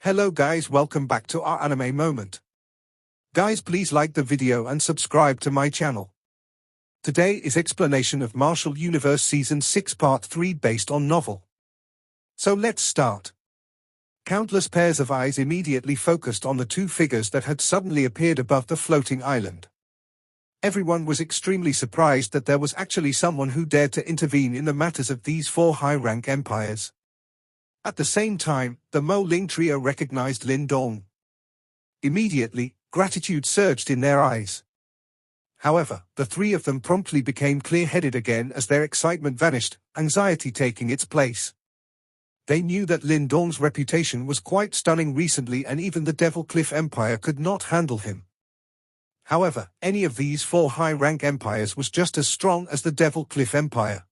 Hello guys, welcome back to our anime moment. Guys, please like the video and subscribe to my channel. Today is explanation of Martial Universe Season 6 Part 3 based on novel. So let's start. Countless pairs of eyes immediately focused on the two figures that had suddenly appeared above the floating island. Everyone was extremely surprised that there was actually someone who dared to intervene in the matters of these four high-rank empires. At the same time, the Mo Ling trio recognized Lin Dong. Immediately, gratitude surged in their eyes. However, the three of them promptly became clear-headed again as their excitement vanished, anxiety taking its place. They knew that Lin Dong's reputation was quite stunning recently, and even the Devil Cliff Empire could not handle him. However, any of these four high-rank empires was just as strong as the Devil Cliff Empire.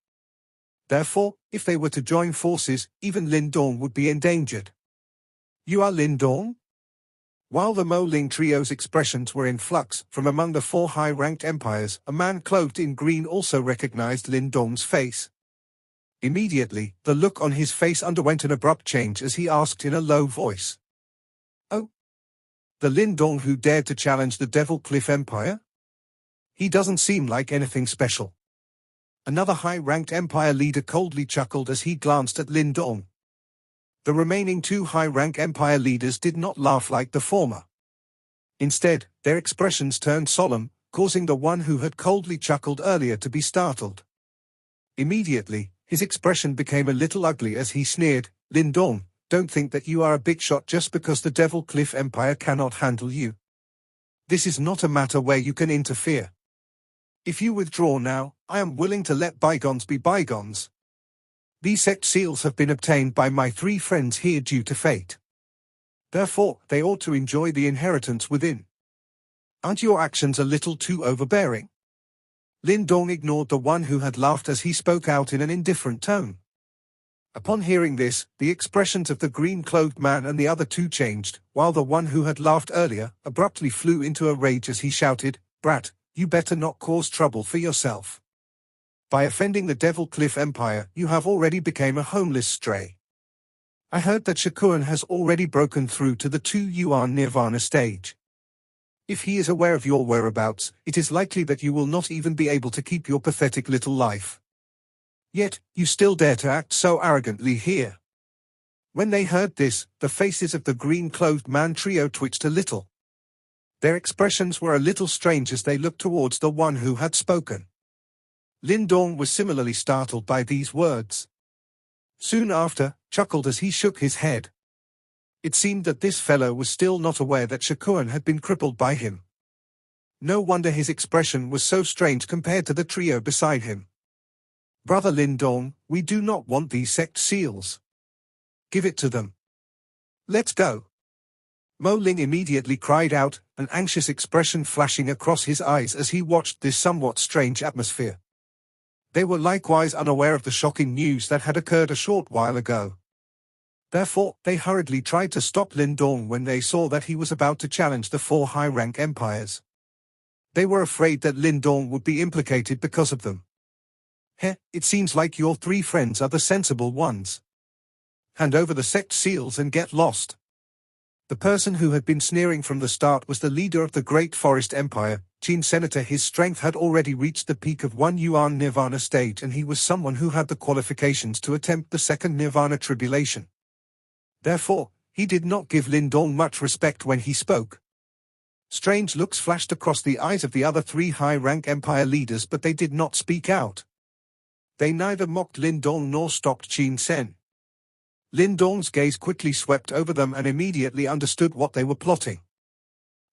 Therefore, if they were to join forces, even Lin Dong would be endangered. You are Lin Dong? While the Mo Ling trio's expressions were in flux, from among the four high-ranked empires, a man clothed in green also recognized Lin Dong's face. Immediately, the look on his face underwent an abrupt change as he asked in a low voice. Oh? The Lin Dong who dared to challenge the Devil Cliff Empire? He doesn't seem like anything special. Another high-ranked empire leader coldly chuckled as he glanced at Lin Dong. The remaining two high-rank empire leaders did not laugh like the former. Instead, their expressions turned solemn, causing the one who had coldly chuckled earlier to be startled. Immediately, his expression became a little ugly as he sneered, "Lin Dong, don't think that you are a big shot just because the Devil Cliff Empire cannot handle you. This is not a matter where you can interfere. If you withdraw now, I am willing to let bygones be bygones. These sect seals have been obtained by my three friends here due to fate. Therefore, they ought to enjoy the inheritance within. Aren't your actions a little too overbearing?" Lin Dong ignored the one who had laughed as he spoke out in an indifferent tone. Upon hearing this, the expressions of the green-clothed man and the other two changed, while the one who had laughed earlier abruptly flew into a rage as he shouted, "Brat, you better not cause trouble for yourself. By offending the Devil Cliff Empire, you have already become a homeless stray. I heard that Shakuan has already broken through to the 2 Yuan Nirvana stage. If he is aware of your whereabouts, it is likely that you will not even be able to keep your pathetic little life. Yet, you still dare to act so arrogantly here." When they heard this, the faces of the green-clothed man trio twitched a little. Their expressions were a little strange as they looked towards the one who had spoken. Lin Dong was similarly startled by these words. Soon after, chuckled as he shook his head. It seemed that this fellow was still not aware that Shakuan had been crippled by him. No wonder his expression was so strange compared to the trio beside him. "Brother Lin Dong, we do not want these sect seals. Give it to them. Let's go." Mo Ling immediately cried out, an anxious expression flashing across his eyes as he watched this somewhat strange atmosphere. They were likewise unaware of the shocking news that had occurred a short while ago. Therefore, they hurriedly tried to stop Lin Dong when they saw that he was about to challenge the four high-rank empires. They were afraid that Lin Dong would be implicated because of them. It seems like your three friends are the sensible ones. Hand over the sect seals and get lost." The person who had been sneering from the start was the leader of the Great Forest Empire, Qin Senator. His strength had already reached the peak of 1 Yuan Nirvana stage, and he was someone who had the qualifications to attempt the second Nirvana tribulation. Therefore, he did not give Lin Dong much respect when he spoke. Strange looks flashed across the eyes of the other three high-rank empire leaders, but they did not speak out. They neither mocked Lin Dong nor stopped Qin Sen. Lin Dong's gaze quickly swept over them and immediately understood what they were plotting.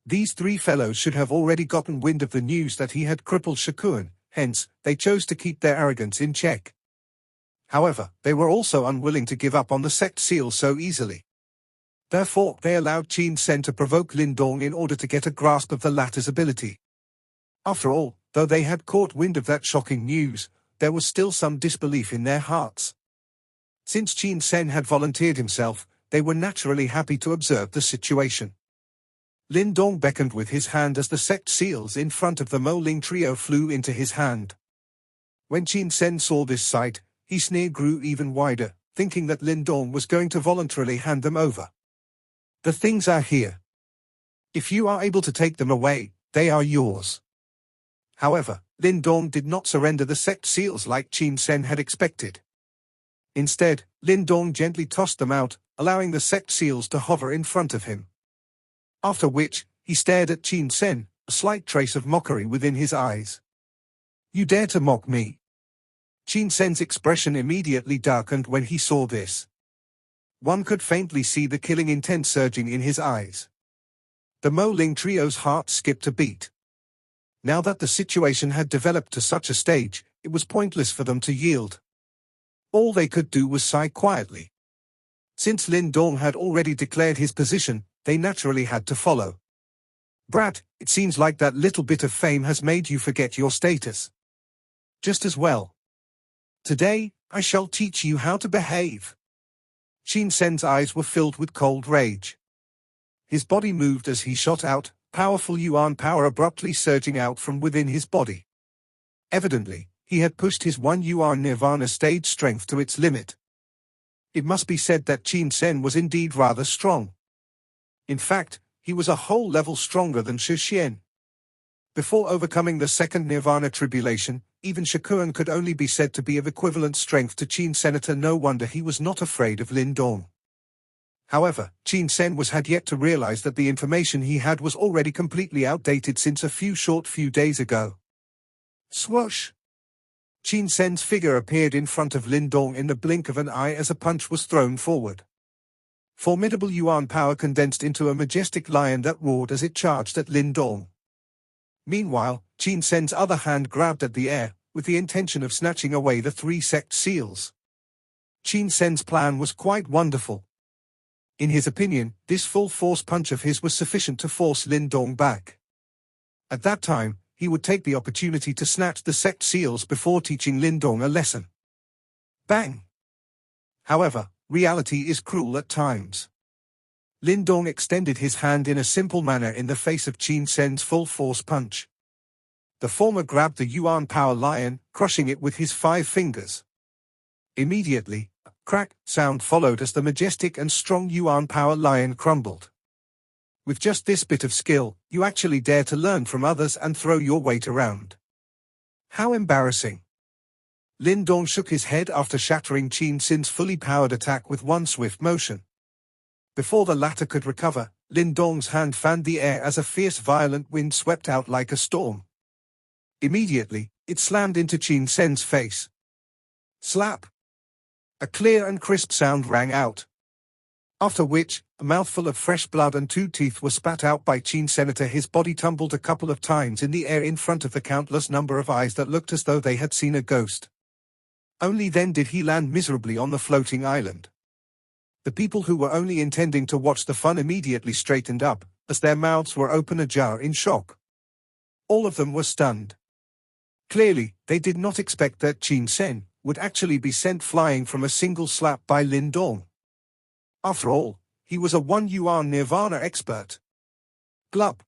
These three fellows should have already gotten wind of the news that he had crippled Shakuan, hence, they chose to keep their arrogance in check. However, they were also unwilling to give up on the sect seal so easily. Therefore, they allowed Qin Sen to provoke Lin Dong in order to get a grasp of the latter's ability. After all, though they had caught wind of that shocking news, there was still some disbelief in their hearts. Since Qin Sen had volunteered himself, they were naturally happy to observe the situation. Lin Dong beckoned with his hand as the sect seals in front of the Mo Ling trio flew into his hand. When Qin Sen saw this sight, his sneer grew even wider, thinking that Lin Dong was going to voluntarily hand them over. The things are here. If you are able to take them away, they are yours. However, Lin Dong did not surrender the sect seals like Qin Sen had expected. Instead, Lin Dong gently tossed them out, allowing the sect seals to hover in front of him. After which, he stared at Qin Sen, a slight trace of mockery within his eyes. You dare to mock me? Qin Sen's expression immediately darkened when he saw this. One could faintly see the killing intent surging in his eyes. The Mo Ling trio's heart skipped a beat. Now that the situation had developed to such a stage, it was pointless for them to yield. All they could do was sigh quietly. Since Lin Dong had already declared his position, they naturally had to follow. Brat, it seems like that little bit of fame has made you forget your status. Just as well. Today, I shall teach you how to behave. Qin Sen's eyes were filled with cold rage. His body moved as he shot out, powerful Yuan power abruptly surging out from within his body. Evidently, he had pushed his 1 Yuan Nirvana stage strength to its limit. It must be said that Qin Sen was indeed rather strong. In fact, he was a whole level stronger than Shu Xian. Before overcoming the second Nirvana tribulation, even Shakuan could only be said to be of equivalent strength to Qin Senator. No wonder he was not afraid of Lin Dong. However, Qin Sen had yet to realize that the information he had was already completely outdated since a few days ago. Swoosh! Qin Sen's figure appeared in front of Lin Dong in the blink of an eye as a punch was thrown forward. Formidable Yuan power condensed into a majestic lion that roared as it charged at Lin Dong. Meanwhile, Qin Sen's other hand grabbed at the air, with the intention of snatching away the 3 sect seals. Qin Sen's plan was quite wonderful. In his opinion, this full-force punch of his was sufficient to force Lin Dong back. At that time, he would take the opportunity to snatch the sect seals before teaching Lin Dong a lesson. Bang! However, reality is cruel at times. Lin Dong extended his hand in a simple manner in the face of Qin Sen's full-force punch. The former grabbed the Yuan Power Lion, crushing it with his 5 fingers. Immediately, a crack sound followed as the majestic and strong Yuan Power Lion crumbled. With just this bit of skill, you actually dare to learn from others and throw your weight around. How embarrassing. Lin Dong shook his head after shattering Qin Sen's fully powered attack with one swift motion. Before the latter could recover, Lin Dong's hand fanned the air as a fierce violent wind swept out like a storm. Immediately, it slammed into Qin Sen's face. Slap! A clear and crisp sound rang out. After which, a mouthful of fresh blood and 2 teeth were spat out by Qin Senator. His body tumbled a couple of times in the air in front of the countless number of eyes that looked as though they had seen a ghost. Only then did he land miserably on the floating island. The people who were only intending to watch the fun immediately straightened up, as their mouths were open ajar in shock. All of them were stunned. Clearly, they did not expect that Qin Sen would actually be sent flying from a single slap by Lin Dong. After all, he was a 1 Yuan Nirvana expert. Glup.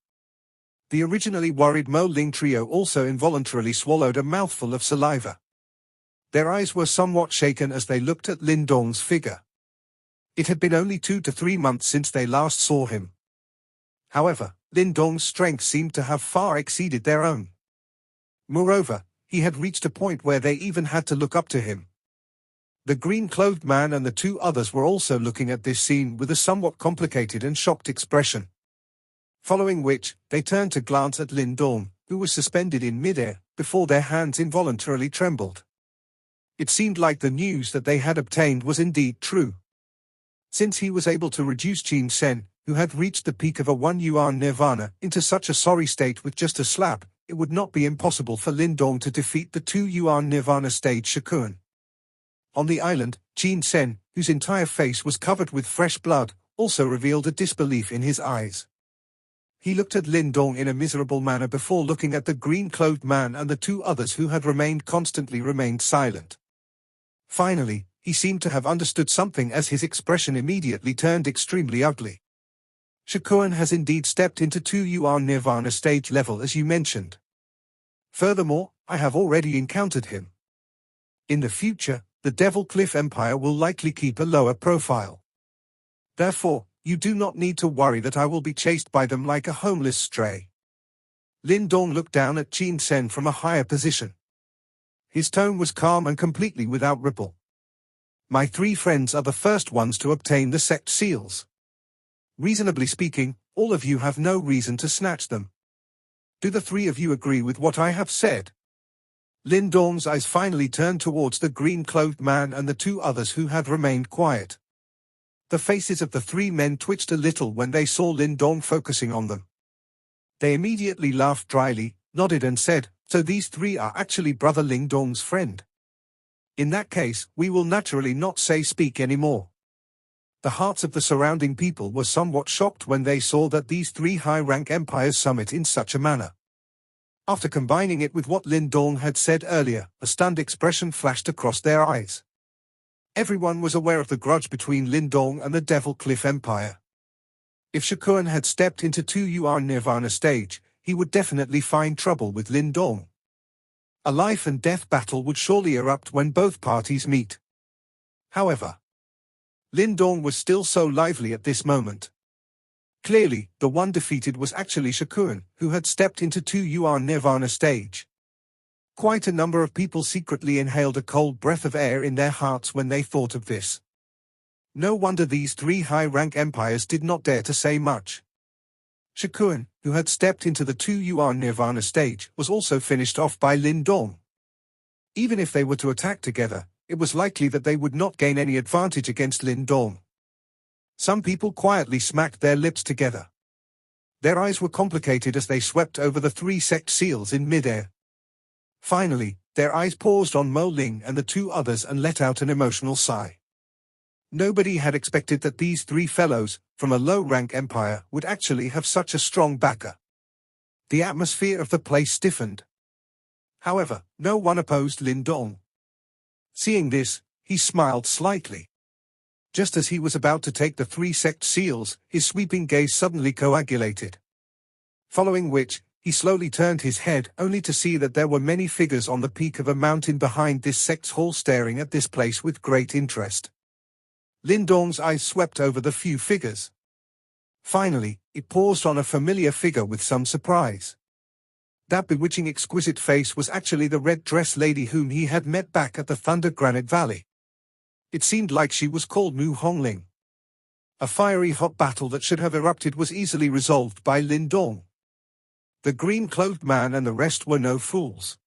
The originally worried Mo Ling trio also involuntarily swallowed a mouthful of saliva. Their eyes were somewhat shaken as they looked at Lin Dong's figure. It had been only 2 to 3 months since they last saw him. However, Lin Dong's strength seemed to have far exceeded their own. Moreover, he had reached a point where they even had to look up to him. The green-clothed man and the 2 others were also looking at this scene with a somewhat complicated and shocked expression. Following which, they turned to glance at Lin Dong, who was suspended in midair, before their hands involuntarily trembled. It seemed like the news that they had obtained was indeed true. Since he was able to reduce Qin Sen, who had reached the peak of a 1 Yuan Nirvana, into such a sorry state with just a slap, it would not be impossible for Lin Dong to defeat the 2 Yuan Nirvana stage Shakuan. On the island, Qin Sen, whose entire face was covered with fresh blood, also revealed a disbelief in his eyes. He looked at Lin Dong in a miserable manner before looking at the green-clothed man and the 2 others who had remained silent. Finally, he seemed to have understood something as his expression immediately turned extremely ugly. Shakuan has indeed stepped into 2 Yuan Nirvana stage level as you mentioned. Furthermore, I have already encountered him. In the future, the Devil Cliff Empire will likely keep a lower profile. Therefore, You do not need to worry that I will be chased by them like a homeless stray. Lin Dong looked down at Qin Sen from a higher position. His tone was calm and completely without ripple. My three friends are the first ones to obtain the sect seals. Reasonably speaking, all of you have no reason to snatch them. Do the three of you agree with what I have said? Lin Dong's eyes finally turned towards the green-clothed man and the two others who had remained quiet. The faces of the three men twitched a little when they saw Lin Dong focusing on them. They immediately laughed dryly, nodded and said, "So these three are actually Brother Lin Dong's friend. In that case, we will naturally not speak anymore." The hearts of the surrounding people were somewhat shocked when they saw that these three high-rank empires summit in such a manner. After combining it with what Lin Dong had said earlier, a stunned expression flashed across their eyes. Everyone was aware of the grudge between Lin Dong and the Devil Cliff Empire. If Shakuan had stepped into 2UR Nirvana stage, he would definitely find trouble with Lin Dong. A life and death battle would surely erupt when both parties meet. However, Lin Dong was still so lively at this moment. Clearly, the one defeated was actually Shakuan, who had stepped into 2UR Nirvana stage. Quite a number of people secretly inhaled a cold breath of air in their hearts when they thought of this. No wonder these three high-rank empires did not dare to say much. Shakuan, who had stepped into the 2UR Nirvana stage, was also finished off by Lin Dong. Even if they were to attack together, it was likely that they would not gain any advantage against Lin Dong. Some people quietly smacked their lips together. Their eyes were complicated as they swept over the three sect seals in midair. Finally, their eyes paused on Mo Ling and the two others and let out an emotional sigh. Nobody had expected that these three fellows, from a low-rank empire, would actually have such a strong backer. The atmosphere of the place stiffened. However, no one opposed Lin Dong. Seeing this, he smiled slightly. Just as he was about to take the three sect seals, his sweeping gaze suddenly coagulated. Following which, he slowly turned his head only to see that there were many figures on the peak of a mountain behind this sect's hall staring at this place with great interest. Lin Dong's eyes swept over the few figures. Finally, it paused on a familiar figure with some surprise. That bewitching exquisite face was actually the red-dress lady whom he had met back at the Thunder Granite Valley. It seemed like she was called Mu Hongling. A fiery hot battle that should have erupted was easily resolved by Lin Dong. The green-clothed man and the rest were no fools.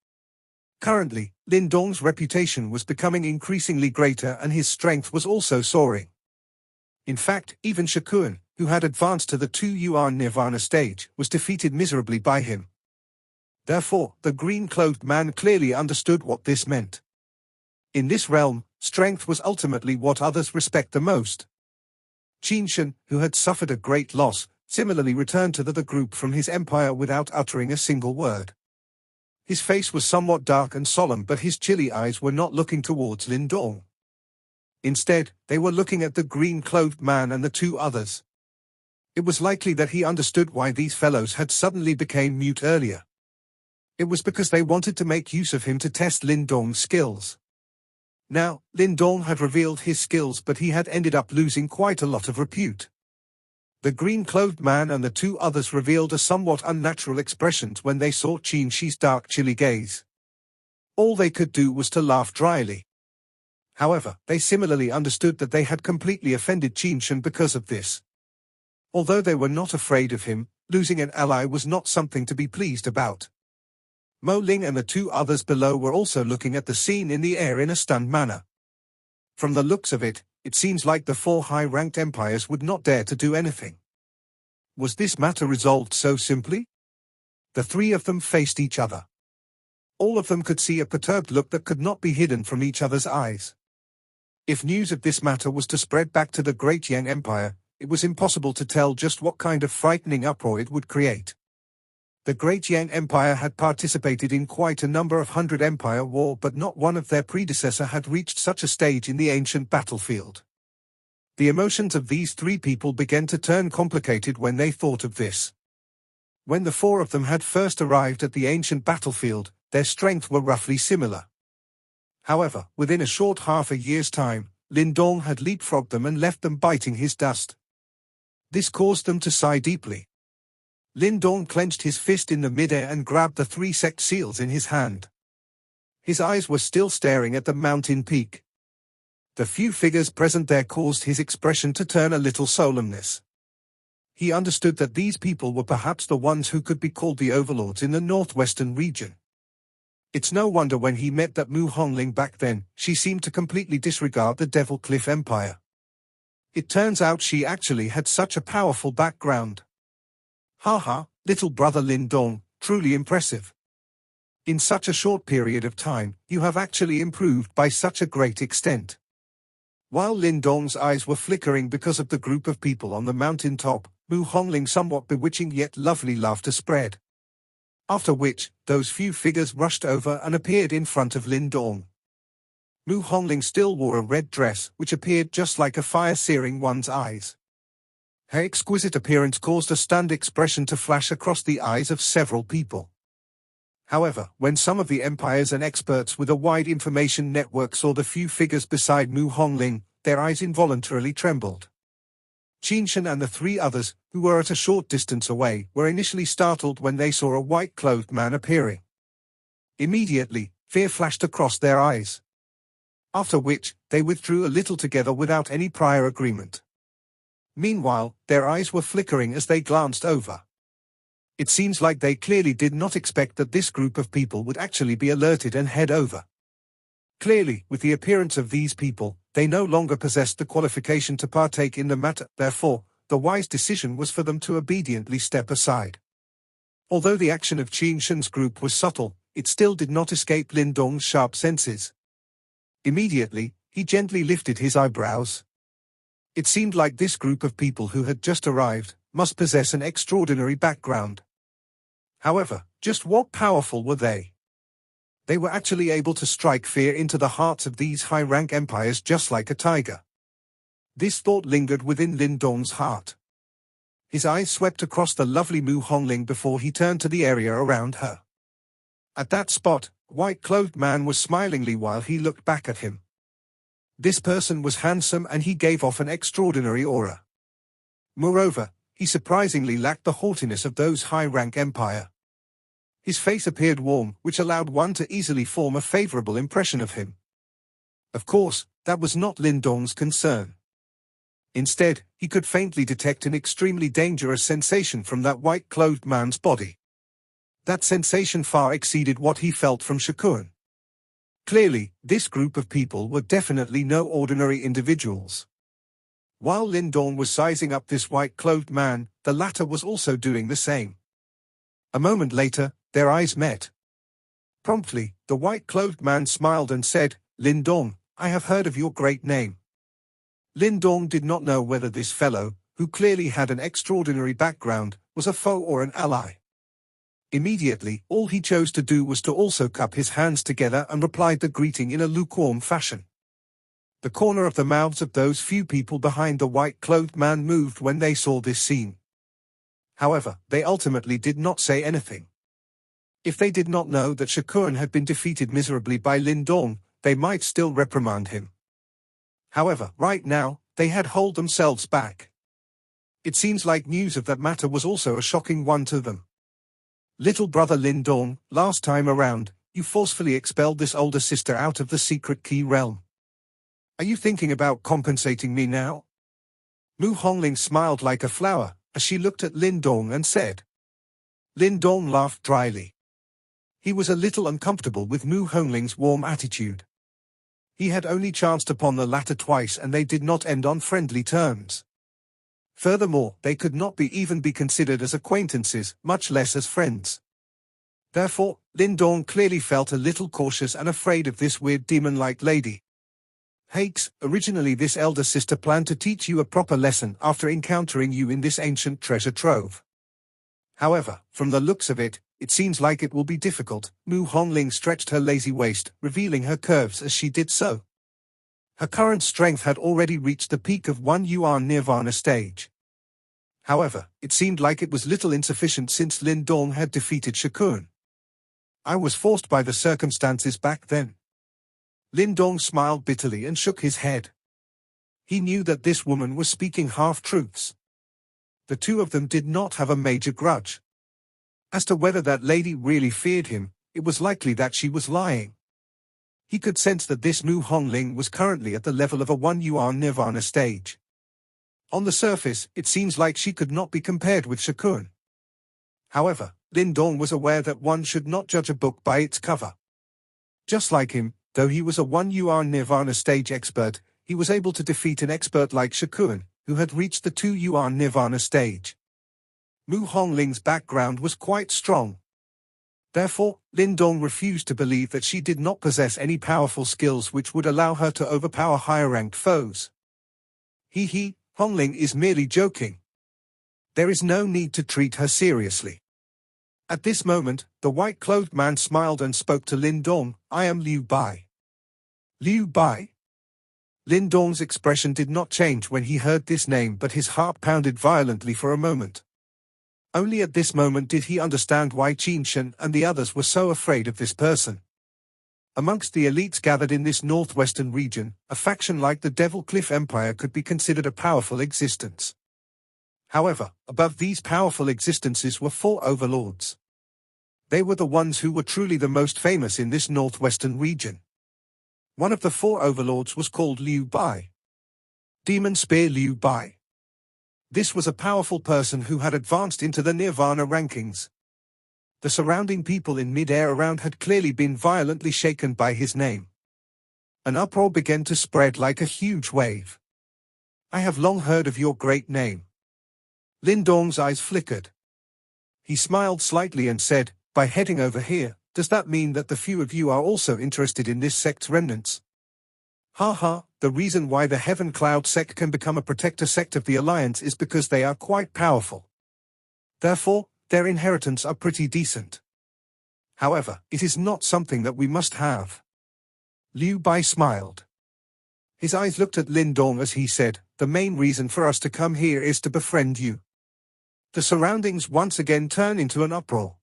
Currently, Lin Dong's reputation was becoming increasingly greater and his strength was also soaring. In fact, even Shakuan, who had advanced to the 2UR Nirvana stage, was defeated miserably by him. Therefore, the green-clothed man clearly understood what this meant. In this realm, strength was ultimately what others respect the most. Qin Shen, who had suffered a great loss, similarly returned to the group from his empire without uttering a single word. His face was somewhat dark and solemn, but his chilly eyes were not looking towards Lin Dong. Instead, they were looking at the green-clothed man and the two others. It was likely that he understood why these fellows had suddenly become mute earlier. It was because they wanted to make use of him to test Lin Dong's skills. Now, Lin Dong had revealed his skills, but he had ended up losing quite a lot of repute. The green-clothed man and the two others revealed a somewhat unnatural expressions when they saw Qin Shi's dark chilly gaze. All they could do was to laugh dryly. However, they similarly understood that they had completely offended Qin Shen because of this. Although they were not afraid of him, losing an ally was not something to be pleased about. Mo Ling and the two others below were also looking at the scene in the air in a stunned manner. From the looks of it, it seems like the four high-ranked empires would not dare to do anything. Was this matter resolved so simply? The three of them faced each other. All of them could see a perturbed look that could not be hidden from each other's eyes. If news of this matter was to spread back to the Great Yang Empire, it was impossible to tell just what kind of frightening uproar it would create. The Great Yang Empire had participated in quite a number of hundred empire war, but not one of their predecessor had reached such a stage in the ancient battlefield. The emotions of these three people began to turn complicated when they thought of this. When the four of them had first arrived at the ancient battlefield, their strength were roughly similar. However, within a short half a year's time, Lin Dong had leapfrogged them and left them biting his dust. This caused them to sigh deeply. Lin Dong clenched his fist in the midair and grabbed the 3 sect seals in his hand. His eyes were still staring at the mountain peak. The few figures present there caused his expression to turn a little solemnness. He understood that these people were perhaps the ones who could be called the overlords in the northwestern region. It's no wonder when he met that Mu Hongling back then, she seemed to completely disregard the Devil Cliff Empire. It turns out she actually had such a powerful background. Haha, little brother Lin Dong, truly impressive. In such a short period of time, you have actually improved by such a great extent. While Lin Dong's eyes were flickering because of the group of people on the mountain top, Mu Hongling's somewhat bewitching yet lovely laughter spread. After which, those few figures rushed over and appeared in front of Lin Dong. Mu Hongling still wore a red dress, which appeared just like a fire searing one's eyes. Her exquisite appearance caused a stunned expression to flash across the eyes of several people. However, when some of the empires and experts with a wide information network saw the few figures beside Mu Hongling, their eyes involuntarily trembled. Qinshan and the 3 others, who were at a short distance away, were initially startled when they saw a white-clothed man appearing. Immediately, fear flashed across their eyes. After which, they withdrew a little together without any prior agreement. Meanwhile, their eyes were flickering as they glanced over. It seems like they clearly did not expect that this group of people would actually be alerted and head over. Clearly, with the appearance of these people, they no longer possessed the qualification to partake in the matter, therefore, the wise decision was for them to obediently step aside. Although the action of Qinshan's group was subtle, it still did not escape Lin Dong's sharp senses. Immediately, he gently lifted his eyebrows. It seemed like this group of people who had just arrived must possess an extraordinary background. However, just what powerful were they? They were actually able to strike fear into the hearts of these high-rank empires just like a tiger. This thought lingered within Lin Dong's heart. His eyes swept across the lovely Mu Hongling before he turned to the area around her. At that spot, a white-clothed man was smilingly while he looked back at him. This person was handsome and he gave off an extraordinary aura. Moreover, he surprisingly lacked the haughtiness of those high-rank empire. His face appeared warm, which allowed one to easily form a favorable impression of him. Of course, that was not Lin Dong's concern. Instead, he could faintly detect an extremely dangerous sensation from that white-clothed man's body. That sensation far exceeded what he felt from Shikuan. Clearly, this group of people were definitely no ordinary individuals. While Lin Dong was sizing up this white-clothed man, the latter was also doing the same. A moment later, their eyes met. Promptly, the white-clothed man smiled and said, "Lin Dong, I have heard of your great name." Lin Dong did not know whether this fellow, who clearly had an extraordinary background, was a foe or an ally. Immediately, all he chose to do was to also cup his hands together and replied the greeting in a lukewarm fashion. The corner of the mouths of those few people behind the white-clothed man moved when they saw this scene. However, they ultimately did not say anything. If they did not know that Shikuan had been defeated miserably by Lin Dong, they might still reprimand him. However, right now, they had held themselves back. It seems like news of that matter was also a shocking one to them. "Little brother Lin Dong, last time around, you forcefully expelled this older sister out of the secret key realm. Are you thinking about compensating me now?" Mu Hongling smiled like a flower as she looked at Lin Dong and said. Lin Dong laughed dryly. He was a little uncomfortable with Mu Hongling's warm attitude. He had only chanced upon the latter twice and they did not end on friendly terms. Furthermore, they could not even be considered as acquaintances, much less as friends. Therefore, Lin Dong clearly felt a little cautious and afraid of this weird demon-like lady. "Hakes, originally this elder sister planned to teach you a proper lesson after encountering you in this ancient treasure trove. However, from the looks of it, it seems like it will be difficult." Mu Hongling stretched her lazy waist, revealing her curves as she did so. Her current strength had already reached the peak of 1 Yuan Nirvana stage. However, it seemed like it was little insufficient since Lin Dong had defeated Shikuan. "I was forced by the circumstances back then." Lin Dong smiled bitterly and shook his head. He knew that this woman was speaking half-truths. The two of them did not have a major grudge. As to whether that lady really feared him, it was likely that she was lying. He could sense that this Mu Hongling was currently at the level of a 1 yuan nirvana stage. On the surface, it seems like she could not be compared with Shakun. However, Lin Dong was aware that one should not judge a book by its cover. Just like him, though he was a 1 yuan nirvana stage expert, he was able to defeat an expert like Shakun, who had reached the 2 yuan nirvana stage. Mu Hongling's background was quite strong. Therefore, Lin Dong refused to believe that she did not possess any powerful skills which would allow her to overpower higher-ranked foes. Hongling is merely joking. There is no need to treat her seriously. At this moment, the white-clothed man smiled and spoke to Lin Dong. I am Liu Bai. Liu Bai? Lin Dong's expression did not change when he heard this name, but his heart pounded violently for a moment. Only at this moment did he understand why Qin Shen and the others were so afraid of this person. Amongst the elites gathered in this northwestern region, a faction like the Devil Cliff Empire could be considered a powerful existence. However, above these powerful existences were 4 overlords. They were the ones who were truly the most famous in this northwestern region. One of the 4 overlords was called Liu Bai. Demon Spear Liu Bai. This was a powerful person who had advanced into the Nirvana rankings. The surrounding people in mid-air around had clearly been violently shaken by his name. An uproar began to spread like a huge wave. I have long heard of your great name. Lin Dong's eyes flickered. He smiled slightly and said, by heading over here, does that mean that the few of you are also interested in this sect's remnants? The reason why the Heaven Cloud sect can become a protector sect of the Alliance is because they are quite powerful. Therefore, their inheritance are pretty decent. However, it is not something that we must have. Liu Bai smiled. His eyes looked at Lin Dong as he said, the main reason for us to come here is to befriend you. The surroundings once again turned into an uproar.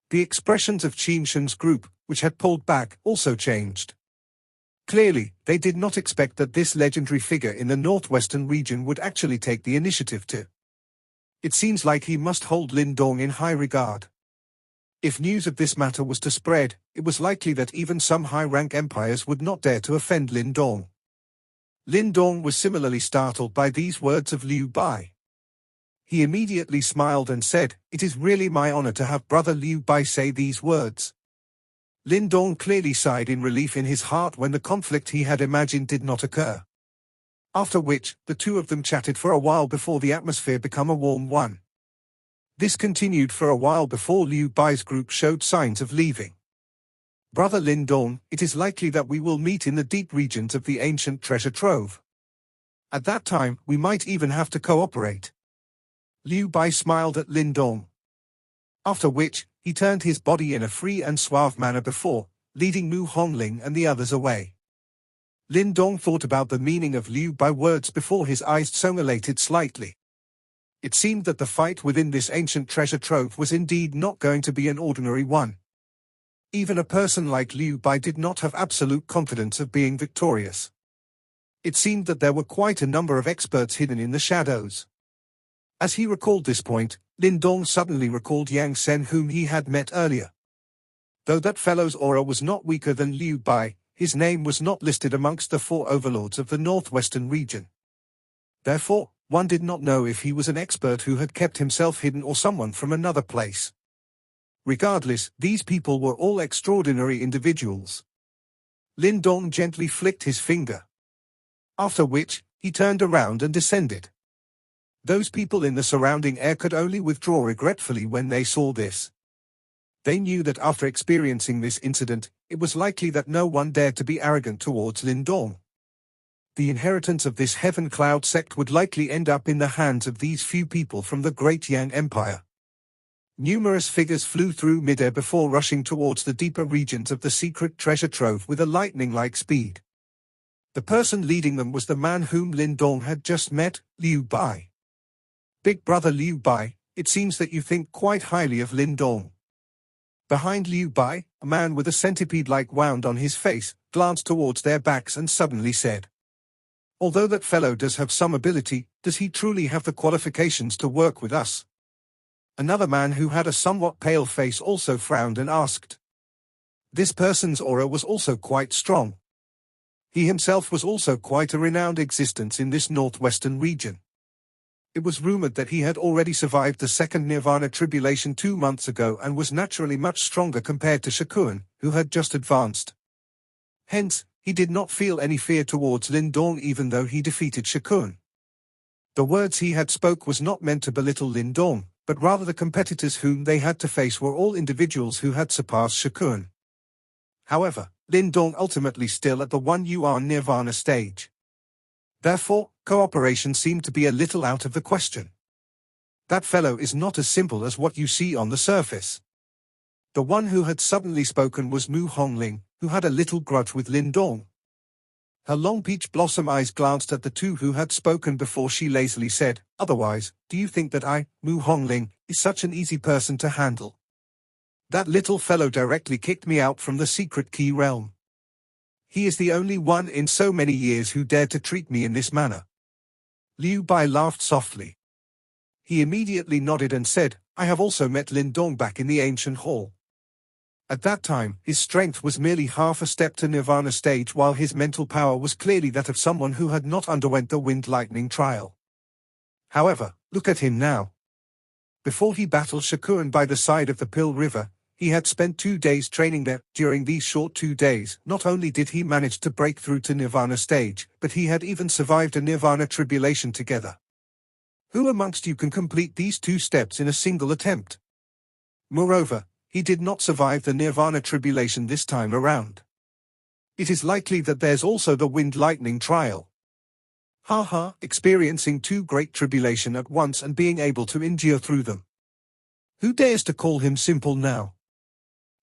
The expressions of Qin Shen's group, which had pulled back, also changed. Clearly, they did not expect that this legendary figure in the northwestern region would actually take the initiative to. It seems like he must hold Lin Dong in high regard. If news of this matter was to spread, it was likely that even some high-rank empires would not dare to offend Lin Dong. Lin Dong was similarly startled by these words of Liu Bai. He immediately smiled and said, it is really my honor to have brother Liu Bai say these words. Lin Dong clearly sighed in relief in his heart when the conflict he had imagined did not occur. After which, the two of them chatted for a while before the atmosphere became a warm one. This continued for a while before Liu Bai's group showed signs of leaving. Brother Lin Dong, it is likely that we will meet in the deep regions of the ancient treasure trove. At that time, we might even have to cooperate. Liu Bai smiled at Lin Dong. After which, he turned his body in a free and suave manner before, leading Mu Hongling and the others away. Lin Dong thought about the meaning of Liu Bai's words before his eyes dilated slightly. It seemed that the fight within this ancient treasure trove was indeed not going to be an ordinary one. Even a person like Liu Bai did not have absolute confidence of being victorious. It seemed that there were quite a number of experts hidden in the shadows. As he recalled this point, Lin Dong suddenly recalled Yang Sen whom he had met earlier. Though that fellow's aura was not weaker than Liu Bai, his name was not listed amongst the 4 overlords of the northwestern region. Therefore, one did not know if he was an expert who had kept himself hidden or someone from another place. Regardless, these people were all extraordinary individuals. Lin Dong gently flicked his finger. After which, he turned around and descended. Those people in the surrounding air could only withdraw regretfully when they saw this. They knew that after experiencing this incident, it was likely that no one dared to be arrogant towards Lin Dong. The inheritance of this Heaven Cloud sect would likely end up in the hands of these few people from the Great Yang Empire. Numerous figures flew through midair before rushing towards the deeper regions of the secret treasure trove with a lightning-like speed. The person leading them was the man whom Lin Dong had just met, Liu Bai. Big brother Liu Bai, it seems that you think quite highly of Lin Dong. Behind Liu Bai, a man with a centipede-like wound on his face, glanced towards their backs and suddenly said. Although that fellow does have some ability, does he truly have the qualifications to work with us? Another man who had a somewhat pale face also frowned and asked. This person's aura was also quite strong. He himself was also quite a renowned existence in this northwestern region. It was rumored that he had already survived the second Nirvana tribulation 2 months ago and was naturally much stronger compared to Shakun, who had just advanced. Hence, he did not feel any fear towards Lin Dong even though he defeated Shakun. The words he had spoke was not meant to belittle Lin Dong, but rather the competitors whom they had to face were all individuals who had surpassed Shakun. However, Lin Dong ultimately still at the 1 Yuan Nirvana stage. Therefore, cooperation seemed to be a little out of the question. That fellow is not as simple as what you see on the surface. The one who had suddenly spoken was Mu Hongling, who had a little grudge with Lin Dong. Her long peach blossom eyes glanced at the two who had spoken before she lazily said, "Otherwise, do you think that I, Mu Hongling, is such an easy person to handle? That little fellow directly kicked me out from the secret key realm. He is the only one in so many years who dared to treat me in this manner." Liu Bai laughed softly. He immediately nodded and said, "I have also met Lin Dong back in the ancient hall. At that time, his strength was merely half a step to Nirvana stage while his mental power was clearly that of someone who had not underwent the wind lightning trial. However, look at him now. Before he battled Shakun by the side of the Pill River, he had spent 2 days training there. During these short 2 days, not only did he manage to break through to Nirvana stage, but he had even survived a Nirvana tribulation together. Who amongst you can complete these 2 steps in a single attempt? Moreover, he did not survive the Nirvana tribulation this time around. It is likely that there's also the wind lightning trial. Experiencing 2 great tribulation at once and being able to endure through them. Who dares to call him simple now?"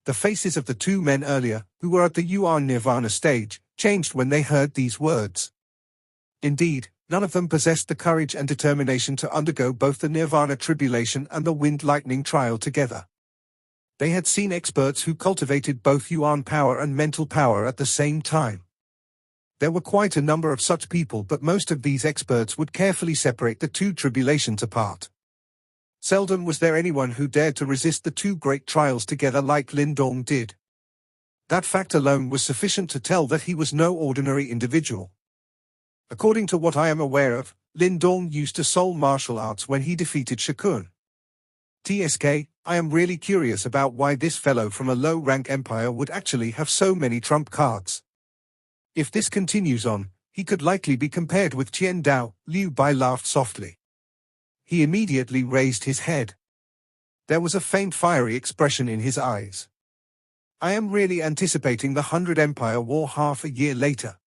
The faces of the 2 men earlier, who were at the Yuan Nirvana stage, changed when they heard these words. Indeed, none of them possessed the courage and determination to undergo both the Nirvana tribulation and the wind lightning trial together. They had seen experts who cultivated both Yuan power and mental power at the same time. There were quite a number of such people, but most of these experts would carefully separate the 2 tribulations apart. Seldom was there anyone who dared to resist the 2 great trials together like Lin Dong did. That fact alone was sufficient to tell that he was no ordinary individual. According to what I am aware of, Lin Dong used to soul martial arts when he defeated Shakun. TSK, I am really curious about why this fellow from a low-rank empire would actually have so many trump cards. If this continues on, he could likely be compared with Qian Dao. Liu Bai laughed softly. He immediately raised his head. There was a faint fiery expression in his eyes. I am really anticipating the 100 Empire War half a year later.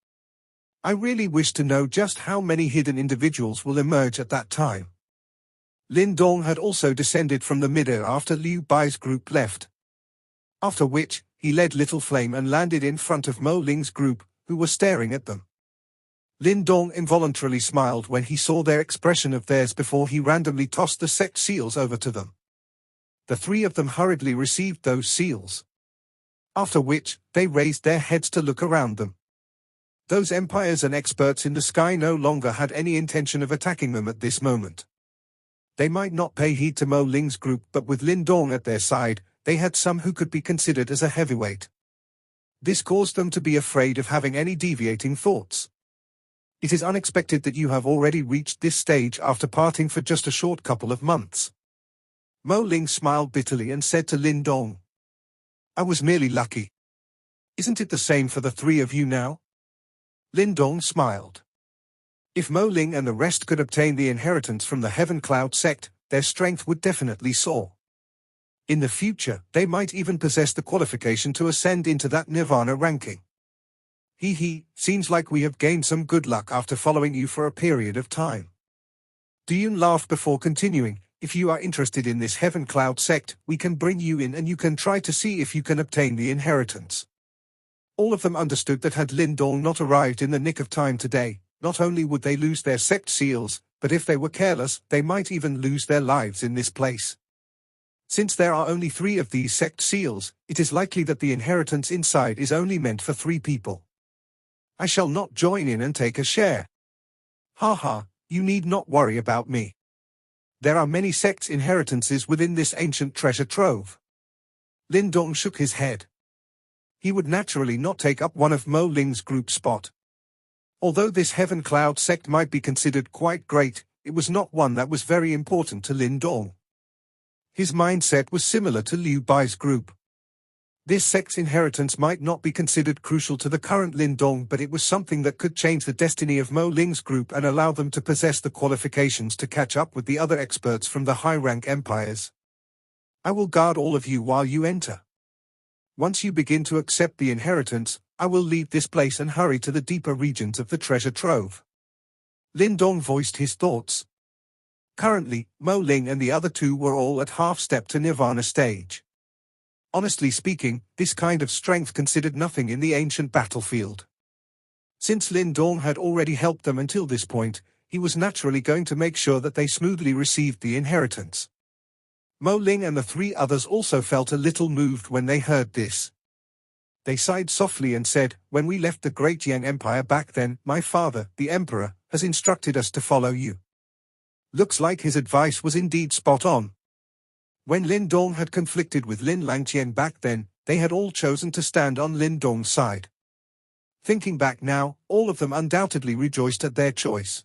I really wish to know just how many hidden individuals will emerge at that time. Lin Dong had also descended from the midair after Liu Bai's group left. After which, he led Little Flame and landed in front of Mo Ling's group, who were staring at them. Lin Dong involuntarily smiled when he saw their expression of theirs before he randomly tossed the sect seals over to them. The 3 of them hurriedly received those seals. After which, they raised their heads to look around them. Those empires and experts in the sky no longer had any intention of attacking them at this moment. They might not pay heed to Mo Ling's group, but with Lin Dong at their side, they had some who could be considered as a heavyweight. This caused them to be afraid of having any deviating thoughts. It is unexpected that you have already reached this stage after parting for just a short couple of months. Mo Ling smiled bitterly and said to Lin Dong, I was merely lucky. Isn't it the same for the 3 of you now? Lin Dong smiled. If Mo Ling and the rest could obtain the inheritance from the Heaven Cloud sect, their strength would definitely soar. In the future, they might even possess the qualification to ascend into that Nirvana ranking. Seems like we have gained some good luck after following you for a period of time. Duyun laughed before continuing, if you are interested in this Heaven Cloud sect, we can bring you in and you can try to see if you can obtain the inheritance. All of them understood that had Lin Dong not arrived in the nick of time today, not only would they lose their sect seals, but if they were careless, they might even lose their lives in this place. Since there are only 3 of these sect seals, it is likely that the inheritance inside is only meant for 3 people. I shall not join in and take a share. Haha, you need not worry about me. There are many sects' inheritances within this ancient treasure trove. Lin Dong shook his head. He would naturally not take up one of Mo Ling's group spot. Although this Heaven Cloud sect might be considered quite great, it was not one that was very important to Lin Dong. His mindset was similar to Liu Bai's group. This sect's inheritance might not be considered crucial to the current Lin Dong, but it was something that could change the destiny of Mo Ling's group and allow them to possess the qualifications to catch up with the other experts from the high-rank empires. I will guard all of you while you enter. Once you begin to accept the inheritance, I will leave this place and hurry to the deeper regions of the treasure trove. Lin Dong voiced his thoughts. Currently, Mo Ling and the other two were all at half-step to Nirvana stage. Honestly speaking, this kind of strength considered nothing in the ancient battlefield. Since Lin Dong had already helped them until this point, he was naturally going to make sure that they smoothly received the inheritance. Mo Ling and the three others also felt a little moved when they heard this. They sighed softly and said, "When we left the Great Yang Empire back then, my father, the Emperor, has instructed us to follow you." Looks like his advice was indeed spot on. When Lin Dong had conflicted with Lin Langqian back then, they had all chosen to stand on Lin Dong's side. Thinking back now, all of them undoubtedly rejoiced at their choice.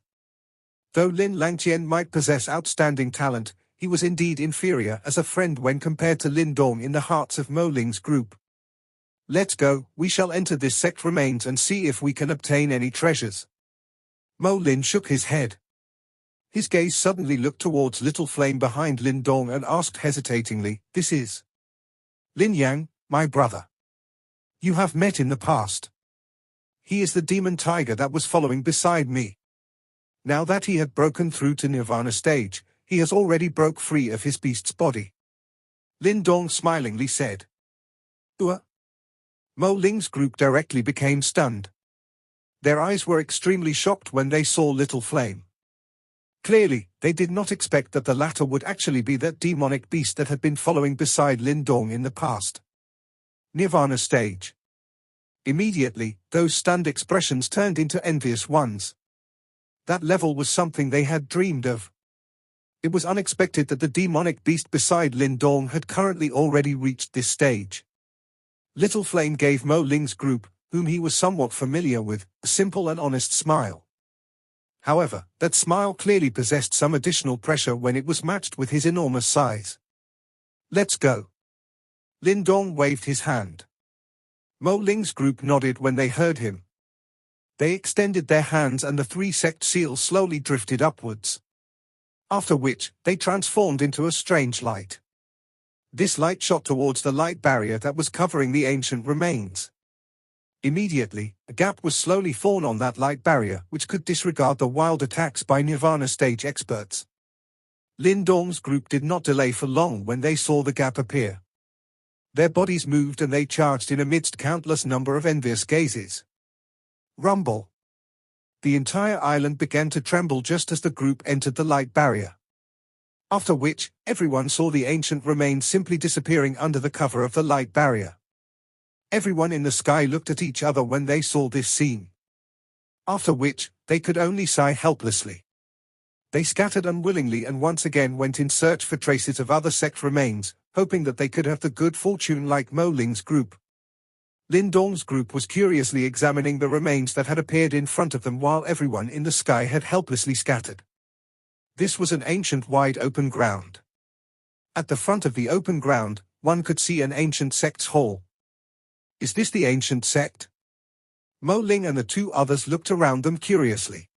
Though Lin Langqian might possess outstanding talent, he was indeed inferior as a friend when compared to Lin Dong in the hearts of Mo Ling's group. "Let's go, we shall enter this sect remains and see if we can obtain any treasures." Mo Lin shook his head. His gaze suddenly looked towards Little Flame behind Lin Dong and asked hesitatingly, "This is Lin Yang, my brother. You have met in the past. He is the demon tiger that was following beside me. Now that he had broken through to Nirvana stage, he has already broke free of his beast's body." Lin Dong smilingly said. Mo Ling's group directly became stunned. Their eyes were extremely shocked when they saw Little Flame. Clearly, they did not expect that the latter would actually be that demonic beast that had been following beside Lin Dong in the past. Nirvana stage. Immediately, those stunned expressions turned into envious ones. That level was something they had dreamed of. It was unexpected that the demonic beast beside Lin Dong had currently already reached this stage. Little Flame gave Mo Ling's group, whom he was somewhat familiar with, a simple and honest smile. However, that smile clearly possessed some additional pressure when it was matched with his enormous size. "Let's go." Lin Dong waved his hand. Mo Ling's group nodded when they heard him. They extended their hands and the three sect seals slowly drifted upwards. After which, they transformed into a strange light. This light shot towards the light barrier that was covering the ancient remains. Immediately, a gap was slowly formed on that light barrier which could disregard the wild attacks by Nirvana stage experts. Lin Dong's group did not delay for long when they saw the gap appear. Their bodies moved and they charged in amidst countless number of envious gazes. Rumble. The entire island began to tremble just as the group entered the light barrier. After which, everyone saw the ancient remains simply disappearing under the cover of the light barrier. Everyone in the sky looked at each other when they saw this scene. After which, they could only sigh helplessly. They scattered unwillingly and once again went in search for traces of other sect remains, hoping that they could have the good fortune like Mo Ling's group. Lin Dong's group was curiously examining the remains that had appeared in front of them while everyone in the sky had helplessly scattered. This was an ancient wide open ground. At the front of the open ground, one could see an ancient sect's hall. Is this the ancient sect? Mo Ling and the two others looked around them curiously.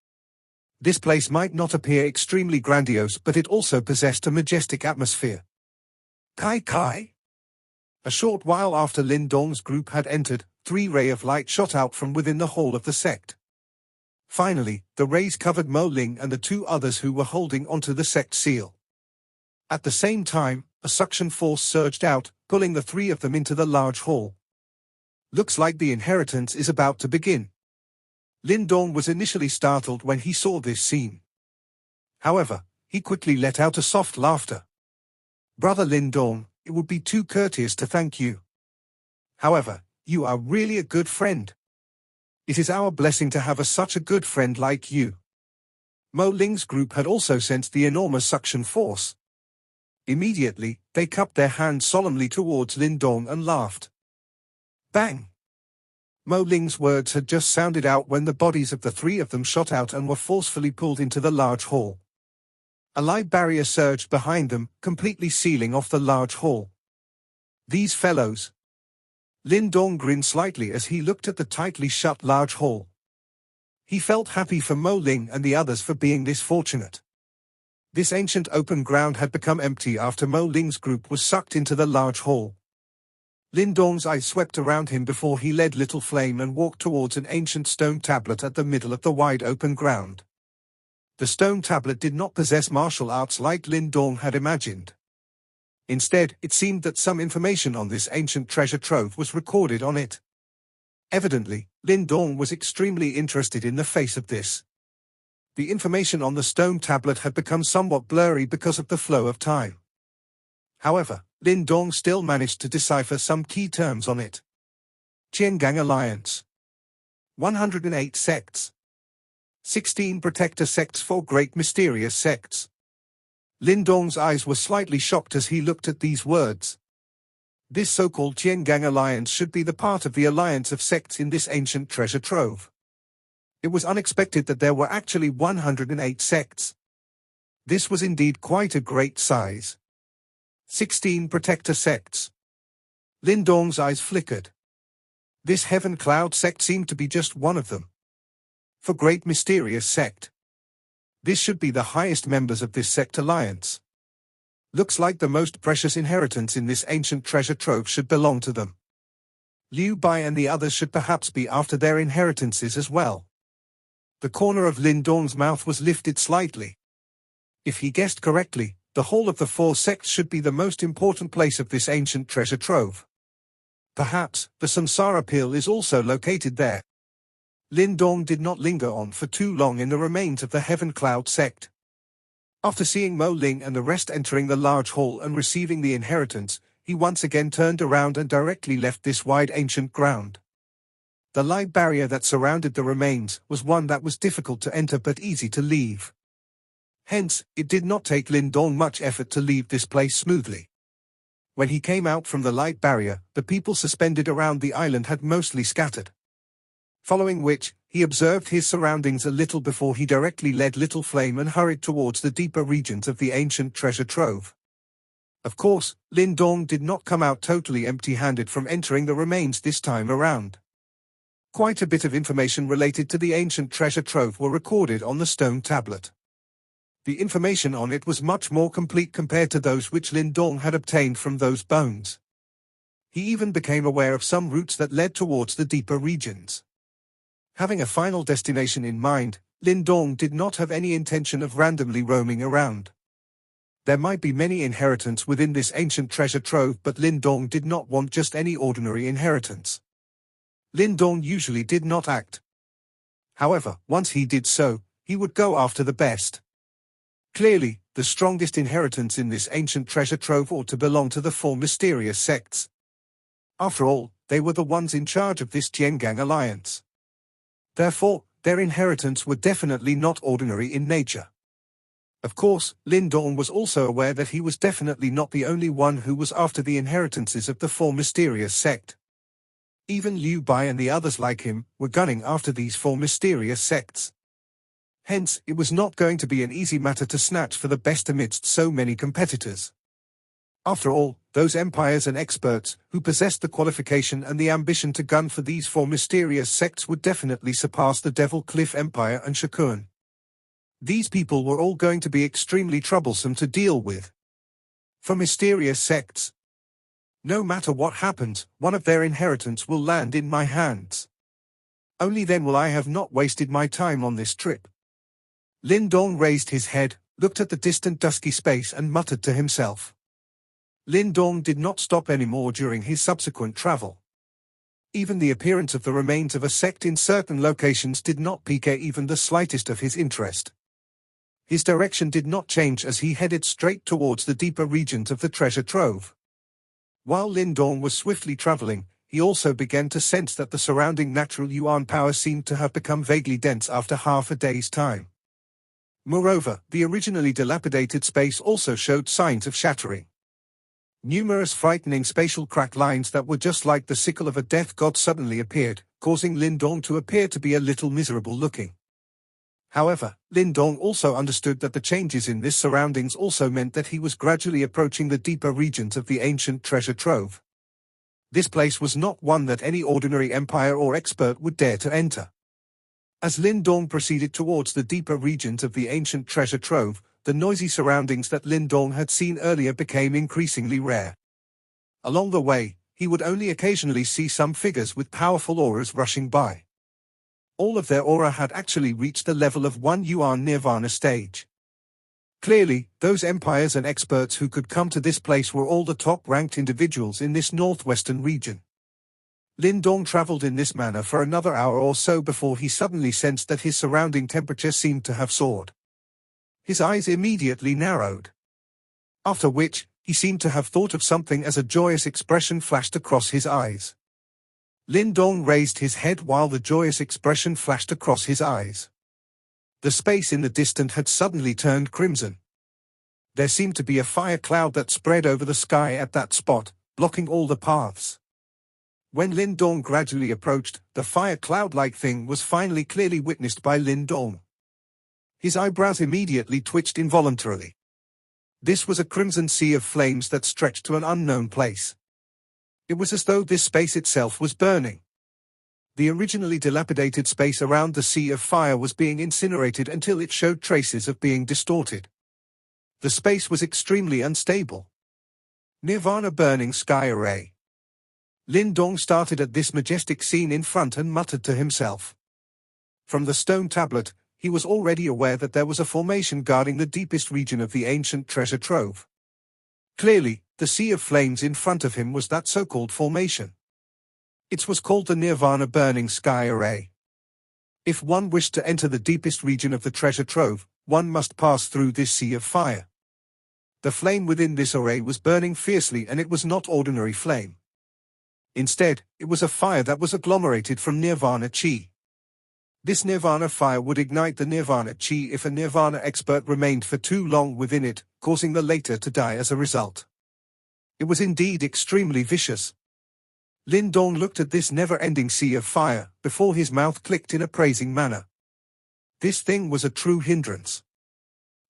This place might not appear extremely grandiose, but it also possessed a majestic atmosphere. Kai Kai? A short while after Lin Dong's group had entered, 3 rays of light shot out from within the hall of the sect. Finally, the rays covered Mo Ling and the 2 others who were holding onto the sect seal. At the same time, a suction force surged out, pulling the 3 of them into the large hall. Looks like the inheritance is about to begin. Lin Dong was initially startled when he saw this scene. However, he quickly let out a soft laughter. "Brother Lin Dong, it would be too courteous to thank you. However, you are really a good friend. It is our blessing to have such a good friend like you." Mo Ling's group had also sensed the enormous suction force. Immediately, they cupped their hands solemnly towards Lin Dong and laughed. Bang! Mo Ling's words had just sounded out when the bodies of the three of them shot out and were forcefully pulled into the large hall. A light barrier surged behind them, completely sealing off the large hall. These fellows. Lin Dong grinned slightly as he looked at the tightly shut large hall. He felt happy for Mo Ling and the others for being this fortunate. This ancient open ground had become empty after Mo Ling's group was sucked into the large hall. Lin Dong's eyes swept around him before he led Little Flame and walked towards an ancient stone tablet at the middle of the wide open ground. The stone tablet did not possess martial arts like Lin Dong had imagined. Instead, it seemed that some information on this ancient treasure trove was recorded on it. Evidently, Lin Dong was extremely interested in the face of this. The information on the stone tablet had become somewhat blurry because of the flow of time. However, Lin Dong still managed to decipher some key terms on it. Qiangang Alliance. 108 sects. 16 protector sects, 4 great mysterious sects. Lin Dong's eyes were slightly shocked as he looked at these words. This so-called Qiangang Alliance should be the part of the alliance of sects in this ancient treasure trove. It was unexpected that there were actually 108 sects. This was indeed quite a great size. 16 protector sects. Lin Dong's eyes flickered. This Heaven Cloud sect seemed to be just one of them. For great mysterious sect. This should be the highest members of this sect alliance. Looks like the most precious inheritance in this ancient treasure trove should belong to them. Liu Bai and the others should perhaps be after their inheritances as well. The corner of Lin Dong's mouth was lifted slightly. If he guessed correctly, the whole of the 4 sects should be the most important place of this ancient treasure trove. Perhaps, the Samsara Pill is also located there. Lin Dong did not linger on for too long in the remains of the Heaven Cloud sect. After seeing Mo Ling and the rest entering the large hall and receiving the inheritance, he once again turned around and directly left this wide ancient ground. The light barrier that surrounded the remains was one that was difficult to enter but easy to leave. Hence, it did not take Lin Dong much effort to leave this place smoothly. When he came out from the light barrier, the people suspended around the island had mostly scattered. Following which, he observed his surroundings a little before he directly led Little Flame and hurried towards the deeper regions of the ancient treasure trove. Of course, Lin Dong did not come out totally empty-handed from entering the remains this time around. Quite a bit of information related to the ancient treasure trove were recorded on the stone tablet. The information on it was much more complete compared to those which Lin Dong had obtained from those bones. He even became aware of some routes that led towards the deeper regions. Having a final destination in mind, Lin Dong did not have any intention of randomly roaming around. There might be many inheritance within this ancient treasure trove, but Lin Dong did not want just any ordinary inheritance. Lin Dong usually did not act. However, once he did so, he would go after the best. Clearly, the strongest inheritance in this ancient treasure trove ought to belong to the 4 mysterious sects. After all, they were the ones in charge of this Qiangang alliance. Therefore, their inheritance were definitely not ordinary in nature. Of course, Lin Dong was also aware that he was definitely not the only one who was after the inheritances of the 4 mysterious sect. Even Liu Bai and the others like him were gunning after these 4 mysterious sects. Hence, it was not going to be an easy matter to snatch for the best amidst so many competitors. After all, those empires and experts who possessed the qualification and the ambition to gun for these 4 mysterious sects would definitely surpass the Devil Cliff Empire and Shakun. These people were all going to be extremely troublesome to deal with. For mysterious sects, no matter what happens, one of their inheritance will land in my hands. Only then will I have not wasted my time on this trip. Lin Dong raised his head, looked at the distant dusky space and muttered to himself. Lin Dong did not stop anymore during his subsequent travel. Even the appearance of the remains of a sect in certain locations did not pique even the slightest of his interest. His direction did not change as he headed straight towards the deeper regions of the treasure trove. While Lin Dong was swiftly traveling, he also began to sense that the surrounding natural yuan power seemed to have become vaguely dense after half a day's time. Moreover, the originally dilapidated space also showed signs of shattering. Numerous frightening spatial crack lines that were just like the sickle of a death god suddenly appeared, causing Lindong to appear to be a little miserable looking. However, Lindong also understood that the changes in this surroundings also meant that he was gradually approaching the deeper regions of the ancient treasure trove. This place was not one that any ordinary empire or expert would dare to enter. As Lindong proceeded towards the deeper regions of the ancient treasure trove, the noisy surroundings that Lindong had seen earlier became increasingly rare. Along the way, he would only occasionally see some figures with powerful auras rushing by. All of their aura had actually reached the level of 1 Yuan Nirvana stage. Clearly, those empires and experts who could come to this place were all the top-ranked individuals in this northwestern region. Lindong traveled in this manner for another hour or so before he suddenly sensed that his surrounding temperature seemed to have soared. His eyes immediately narrowed. After which, he seemed to have thought of something as a joyous expression flashed across his eyes. Lindong raised his head while the joyous expression flashed across his eyes. The space in the distance had suddenly turned crimson. There seemed to be a fire cloud that spread over the sky at that spot, blocking all the paths. When Lindong gradually approached, the fire cloud-like thing was finally clearly witnessed by Lindong. His eyebrows immediately twitched involuntarily. This was a crimson sea of flames that stretched to an unknown place. It was as though this space itself was burning. The originally dilapidated space around the sea of fire was being incinerated until it showed traces of being distorted. The space was extremely unstable. Nirvana burning sky array. Lindong started at this majestic scene in front and muttered to himself. From the stone tablet, he was already aware that there was a formation guarding the deepest region of the ancient treasure trove. Clearly, the sea of flames in front of him was that so-called formation. It was called the Nirvana burning sky array. If one wished to enter the deepest region of the treasure trove, one must pass through this sea of fire. The flame within this array was burning fiercely, and it was not ordinary flame. Instead, it was a fire that was agglomerated from Nirvana chi. This Nirvana fire would ignite the Nirvana chi if a Nirvana expert remained for too long within it, causing the latter to die as a result. It was indeed extremely vicious. Lindong looked at this never-ending sea of fire, before his mouth clicked in a praising manner. This thing was a true hindrance.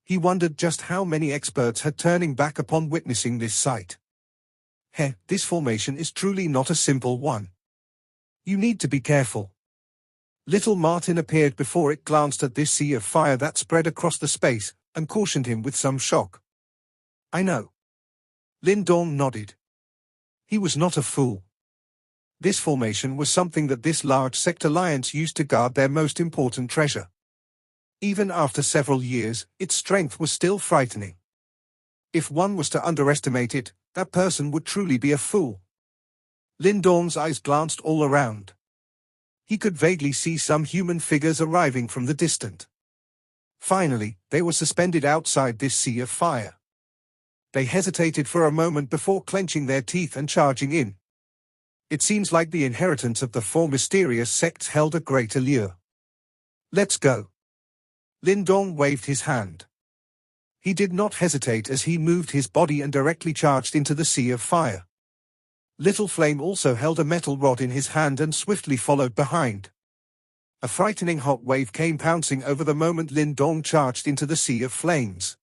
He wondered just how many experts had turning back upon witnessing this sight. This formation is truly not a simple one. You need to be careful. Little Martin appeared before it glanced at this sea of fire that spread across the space, and cautioned him with some shock. I know. Lindong nodded. He was not a fool. This formation was something that this large sect alliance used to guard their most important treasure. Even after several years, its strength was still frightening. If one was to underestimate it, that person would truly be a fool. Lindong's eyes glanced all around. He could vaguely see some human figures arriving from the distance. Finally, they were suspended outside this sea of fire. They hesitated for a moment before clenching their teeth and charging in. It seems like the inheritance of the four mysterious sects held a great allure. Let's go. Lindong waved his hand. He did not hesitate as he moved his body and directly charged into the sea of fire. Little Flame also held a metal rod in his hand and swiftly followed behind. A frightening hot wave came pouncing over the moment Lindong charged into the sea of flames.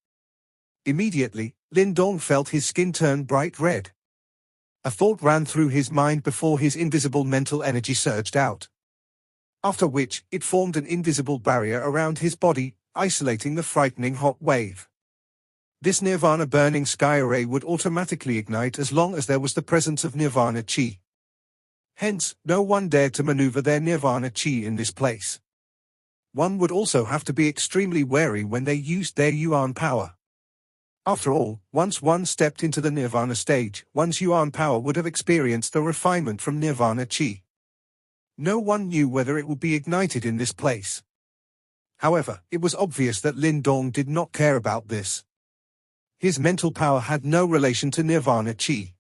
Immediately, Lindong felt his skin turn bright red. A thought ran through his mind before his invisible mental energy surged out. After which, it formed an invisible barrier around his body, isolating the frightening hot wave. This Nirvana burning sky array would automatically ignite as long as there was the presence of Nirvana chi. Hence, no one dared to maneuver their Nirvana chi in this place. One would also have to be extremely wary when they used their Yuan power. After all, once one stepped into the Nirvana stage, one's Yuan power would have experienced the refinement from Nirvana chi. No one knew whether it would be ignited in this place. However, it was obvious that Lindong did not care about this. His mental power had no relation to Nirvana chi.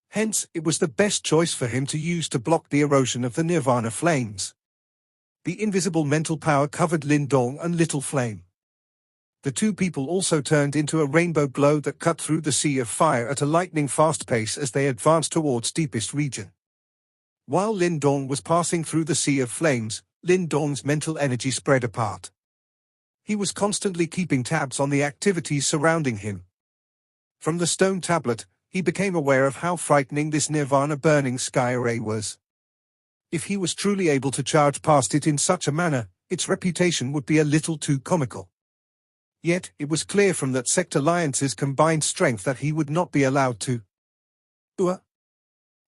Hence, it was the best choice for him to use to block the erosion of the Nirvana flames. The invisible mental power covered Lindong and Little Flame. The two people also turned into a rainbow glow that cut through the sea of fire at a lightning-fast pace as they advanced towards deepest region. While Lin Dong was passing through the sea of flames, Lin Dong's mental energy spread apart. He was constantly keeping tabs on the activities surrounding him. From the stone tablet, he became aware of how frightening this nirvana burning sky array was. If he was truly able to charge past it in such a manner, its reputation would be a little too comical. Yet, it was clear from that Sect Alliance's combined strength that he would not be allowed to.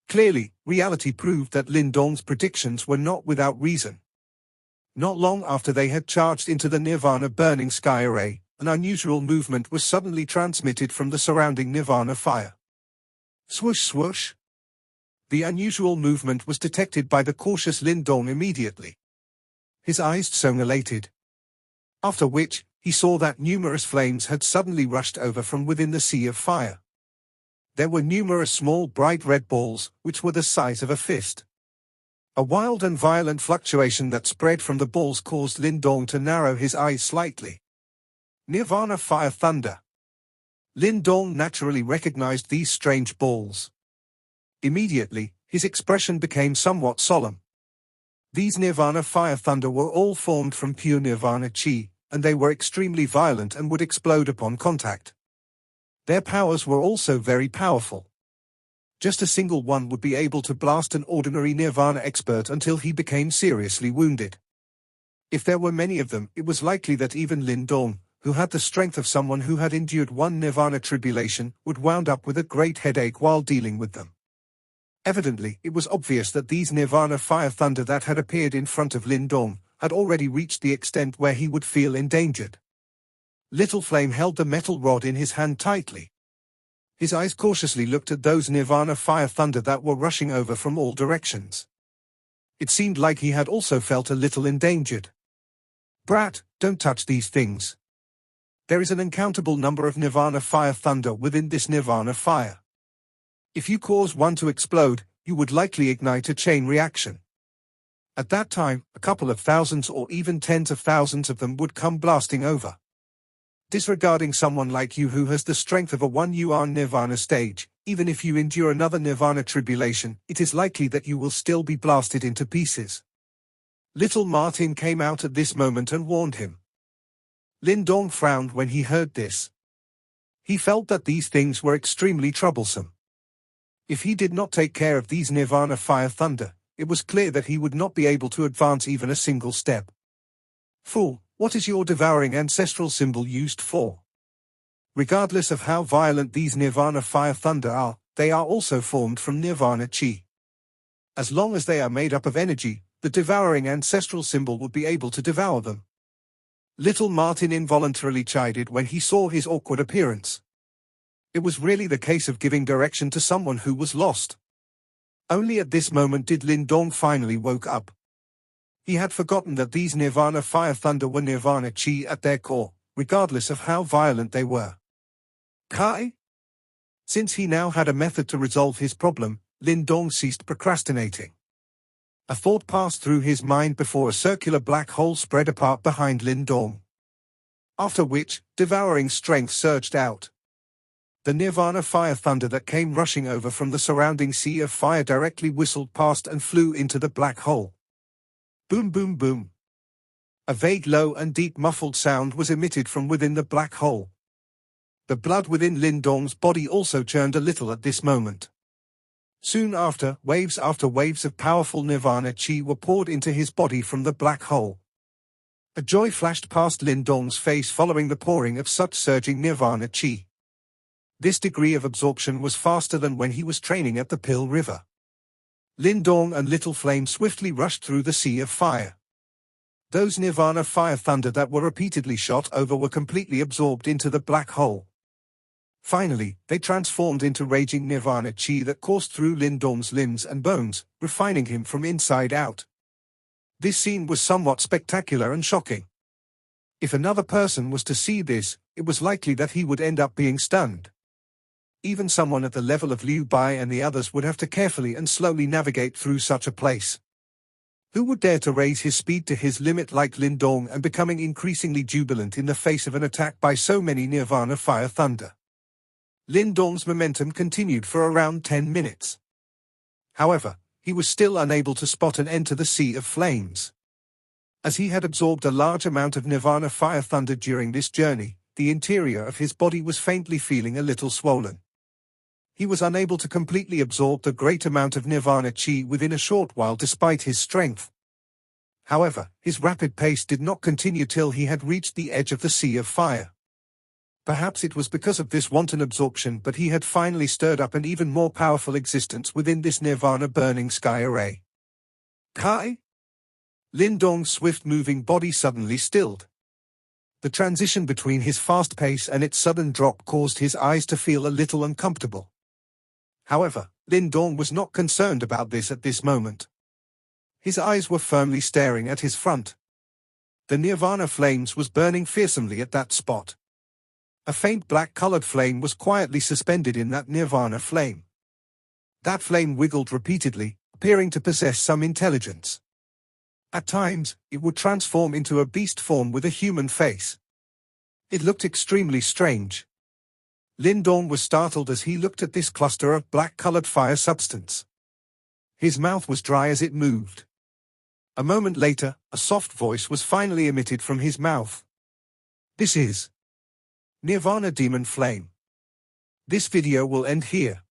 Clearly, reality proved that Lin Dong's predictions were not without reason. Not long after they had charged into the nirvana burning sky array, an unusual movement was suddenly transmitted from the surrounding nirvana fire. Swoosh swoosh. The unusual movement was detected by the cautious Lin Dong immediately. His eyes scintillated. After which, he saw that numerous flames had suddenly rushed over from within the sea of fire. There were numerous small bright red balls, which were the size of a fist. A wild and violent fluctuation that spread from the balls caused Lin Dong to narrow his eyes slightly. Nirvana fire thunder. Lin Dong naturally recognized these strange balls. Immediately, his expression became somewhat solemn. These Nirvana fire thunder were all formed from pure Nirvana chi, and they were extremely violent and would explode upon contact. Their powers were also very powerful. Just a single one would be able to blast an ordinary Nirvana expert until he became seriously wounded. If there were many of them, it was likely that even Lin Dong, who had the strength of someone who had endured one Nirvana tribulation, would wound up with a great headache while dealing with them. Evidently, it was obvious that these Nirvana fire thunder that had appeared in front of Lin Dong had already reached the extent where he would feel endangered. Little Flame held the metal rod in his hand tightly. His eyes cautiously looked at those Nirvana fire thunder that were rushing over from all directions. It seemed like he had also felt a little endangered. "Brat, don't touch these things. There is an uncountable number of Nirvana fire thunder within this Nirvana fire. If you cause one to explode, you would likely ignite a chain reaction. At that time, a couple of thousands or even tens of thousands of them would come blasting over. Disregarding someone like you who has the strength of a 1 yuan Nirvana stage, even if you endure another Nirvana tribulation, it is likely that you will still be blasted into pieces." Little Martin came out at this moment and warned him. Lin Dong frowned when he heard this. He felt that these things were extremely troublesome. If he did not take care of these Nirvana fire thunder, it was clear that he would not be able to advance even a single step. "Fool, what is your devouring ancestral symbol used for?" Regardless of how violent these Nirvana fire thunder are, they are also formed from Nirvana chi. As long as they are made up of energy, the devouring ancestral symbol would be able to devour them. Little Martin involuntarily chided when he saw his awkward appearance. It was really the case of giving direction to someone who was lost. Only at this moment did Lin Dong finally woke up. He had forgotten that these Nirvana fire thunder were Nirvana chi at their core, regardless of how violent they were. Kai? Since he now had a method to resolve his problem, Lin Dong ceased procrastinating. A thought passed through his mind before a circular black hole spread apart behind Lin Dong. After which, devouring strength surged out. The Nirvana fire thunder that came rushing over from the surrounding sea of fire directly whistled past and flew into the black hole. Boom boom boom. A vague low and deep muffled sound was emitted from within the black hole. The blood within Lin Dong's body also churned a little at this moment. Soon after waves of powerful Nirvana chi were poured into his body from the black hole. A joy flashed past Lin Dong's face following the pouring of such surging Nirvana chi. This degree of absorption was faster than when he was training at the Pill River. Lin Dong and Little Flame swiftly rushed through the sea of fire. Those Nirvana fire thunder that were repeatedly shot over were completely absorbed into the black hole. Finally, they transformed into raging Nirvana chi that coursed through Lin Dong's limbs and bones, refining him from inside out. This scene was somewhat spectacular and shocking. If another person was to see this, it was likely that he would end up being stunned. Even someone at the level of Liu Bai and the others would have to carefully and slowly navigate through such a place. Who would dare to raise his speed to his limit like Lin Dong and becoming increasingly jubilant in the face of an attack by so many Nirvana fire thunder? Lin Dong's momentum continued for around 10 minutes. However, he was still unable to spot an end to the sea of flames. As he had absorbed a large amount of Nirvana fire thunder during this journey, the interior of his body was faintly feeling a little swollen. He was unable to completely absorb the great amount of Nirvana chi within a short while despite his strength. However, his rapid pace did not continue till he had reached the edge of the sea of fire. Perhaps it was because of this wanton absorption, but he had finally stirred up an even more powerful existence within this Nirvana burning sky array. Kai? Lin Dong's swift-moving body suddenly stilled. The transition between his fast pace and its sudden drop caused his eyes to feel a little uncomfortable. However, Lin Dong was not concerned about this at this moment. His eyes were firmly staring at his front. The Nirvana flames was burning fearsomely at that spot. A faint black-colored flame was quietly suspended in that Nirvana flame. That flame wiggled repeatedly, appearing to possess some intelligence. At times, it would transform into a beast form with a human face. It looked extremely strange. Lin Dong was startled as he looked at this cluster of black-colored fire substance. His mouth was dry as it moved. A moment later, a soft voice was finally emitted from his mouth. This is Nirvana Demon Flame. This video will end here.